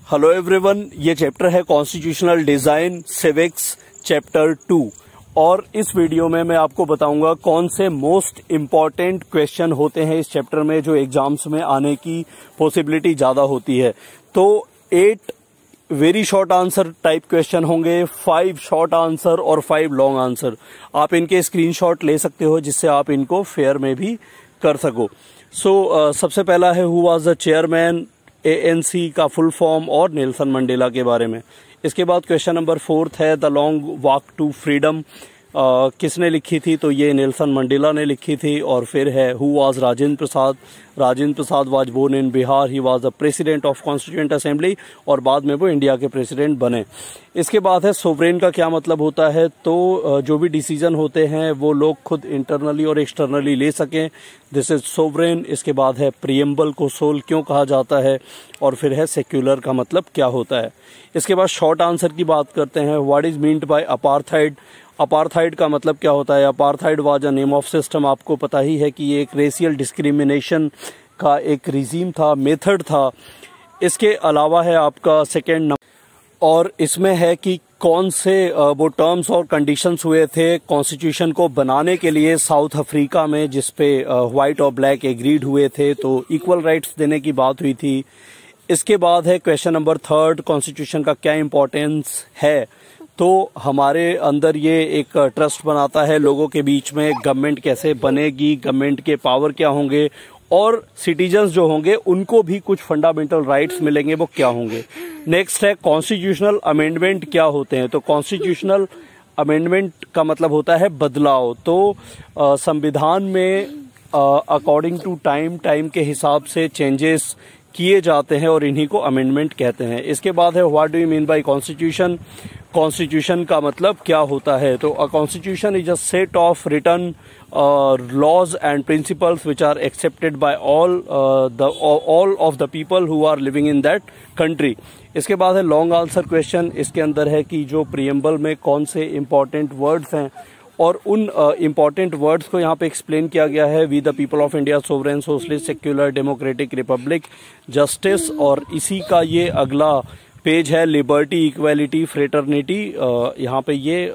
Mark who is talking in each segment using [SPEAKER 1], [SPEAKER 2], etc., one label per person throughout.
[SPEAKER 1] Hello everyone, ये chapter है constitutional design civics chapter 2 और इस वीडियो में मैं आपको बताऊंगा कौन से मोस्ट इम्पॉर्टेंट क्वेश्चन होते हैं इस चैप्टर में जो एग्जाम्स में आने की पॉसिबिलिटी ज्यादा होती है। तो 8 very short answer type question होंगे, 5 शॉर्ट आंसर और 5 लॉन्ग आंसर। आप इनके स्क्रीनशॉट ले सकते हो जिससे आप इनको फेयर में भी कर सको। सबसे पहला है who was the chairman ANC का फुल फॉर्म और नेल्सन मंडेला के बारे में। इसके बाद क्वेश्चन नंबर 4 है the long walk to freedom किसने लिखी थी, तो ये नेल्सन मंडेला ने लिखी थी। और फिर है who was Rajendra Prasad. Rajendra Prasad was born in Bihar, he was the president of constituent assembly और बाद में वो इंडिया के प्रेसिडेंट बने। इसके बाद है सोवरेन का क्या मतलब होता है, तो जो भी डिसीजन होते हैं वो लोग खुद इंटरनली और एक्सटर्नली ले सकें, दिस इज सोवरेन। इसके बाद है प्रियम्बल को सोल क्यों कहा जाता है, और फिर है सेक्युलर का मतलब क्या होता है। इसके बाद शॉर्ट आंसर की बात करते हैं, what is meant by apartheid. Apartheid का मतलब क्या होता है। Apartheid was a name of system. आपको पता ही है कि ये एक रेशियल डिस्क्रिमिनेशन का एक रिजीम था, मेथड था। इसके अलावा है आपका सेकेंड नंबर, और इसमें है कि कौन से वो टर्म्स और कंडीशंस हुए थे कॉन्स्टिट्यूशन को बनाने के लिए साउथ अफ्रीका में, जिसपे व्हाइट और ब्लैक एग्रीड हुए थे, तो इक्वल राइट्स देने की बात हुई थी। इसके बाद है क्वेश्चन नंबर 3, कॉन्स्टिट्यूशन का क्या इंपॉर्टेंस है। तो हमारे अंदर ये एक ट्रस्ट बनाता है लोगों के बीच में, गवर्नमेंट कैसे बनेगी, गवर्नमेंट के पावर क्या होंगे, और सिटीजन्स जो होंगे उनको भी कुछ फंडामेंटल राइट्स मिलेंगे, वो क्या होंगे। नेक्स्ट है कॉन्स्टिट्यूशनल अमेंडमेंट क्या होते हैं। तो कॉन्स्टिट्यूशनल अमेंडमेंट का मतलब होता है बदलाव। तो संविधान में अकॉर्डिंग टू टाइम के हिसाब से चेंजेस किए जाते हैं और इन्हीं को अमेंडमेंट कहते हैं। इसके बाद है what do you mean by constitution. Constitution का मतलब क्या होता है, तो a constitution is a set of written laws and principles which are accepted by all of the people who are living in that country। इसके बाद है long answer question. इसके अंदर है कि जो प्रियम्बल में कौन से इंपॉर्टेंट वर्ड्स हैं और उन इंपॉर्टेंट वर्ड्स को यहाँ पे एक्सप्लेन किया गया है। We the people of India sovereign socialist secular democratic republic justice, और इसी का ये अगला पेज है लिबर्टी इक्वालिटी फ्रेटर्निटी। यहाँ पे ये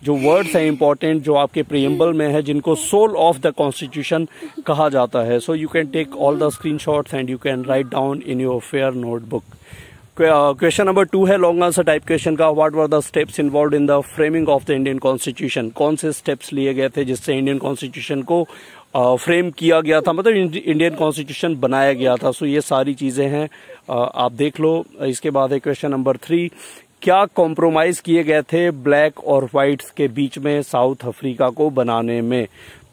[SPEAKER 1] जो वर्ड्स हैं इंपॉर्टेंट जो आपके प्रियम्बल में है, जिनको सोल ऑफ द कॉन्स्टिट्यूशन कहा जाता है। So you can take all the screenshots and you can write down in your fair notebook. Question number 2 है लॉन्ग आंसर टाइप क्वेश्चन का, what were the steps involved in the framing of the Indian constitution. कौन से steps लिए गए थे जिससे Indian constitution को frame किया गया था, मतलब इंडियन कॉन्स्टिट्यूशन बनाया गया था। सो ये सारी चीजें हैं, आप देख लो। इसके बाद है क्वेश्चन नंबर 3, क्या कॉम्प्रोमाइज किए गए थे ब्लैक और व्हाइट्स के बीच में साउथ अफ्रीका को बनाने में।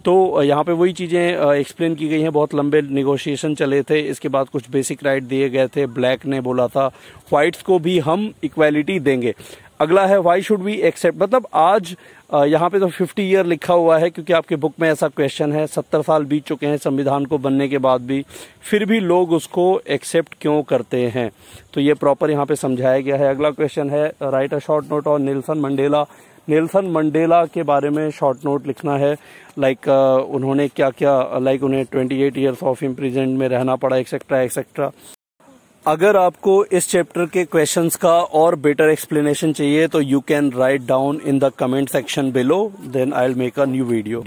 [SPEAKER 1] तो यहाँ पे वही चीजें एक्सप्लेन की गई हैं, बहुत लंबे निगोशिएशन चले थे। इसके बाद कुछ बेसिक राइट दिए गए थे। ब्लैक ने बोला था व्हाइट्स को भी हम इक्वालिटी देंगे। अगला है व्हाई शुड वी एक्सेप्ट, मतलब आज यहाँ पे तो 50 ईयर लिखा हुआ है क्योंकि आपके बुक में ऐसा क्वेश्चन है। 70 साल बीत चुके हैं संविधान को बनने के बाद भी, फिर भी लोग उसको एक्सेप्ट क्यों करते हैं, तो ये प्रॉपर यहाँ पे समझाया गया है। अगला क्वेश्चन है right a short note on Nelson Mandela. Nelson Mandela के बारे में शॉर्ट नोट लिखना है, लाइक उन्होंने क्या क्या, लाइक उन्हें 28 ईयर्स ऑफ इम्प्रिजनमेंट में रहना पड़ा, एक्सेट्रा एक्सेट्रा। अगर आपको इस चैप्टर के क्वेश्चंस का और बेटर एक्सप्लेनेशन चाहिए तो you can write down in the comment section below, then I will make a new video.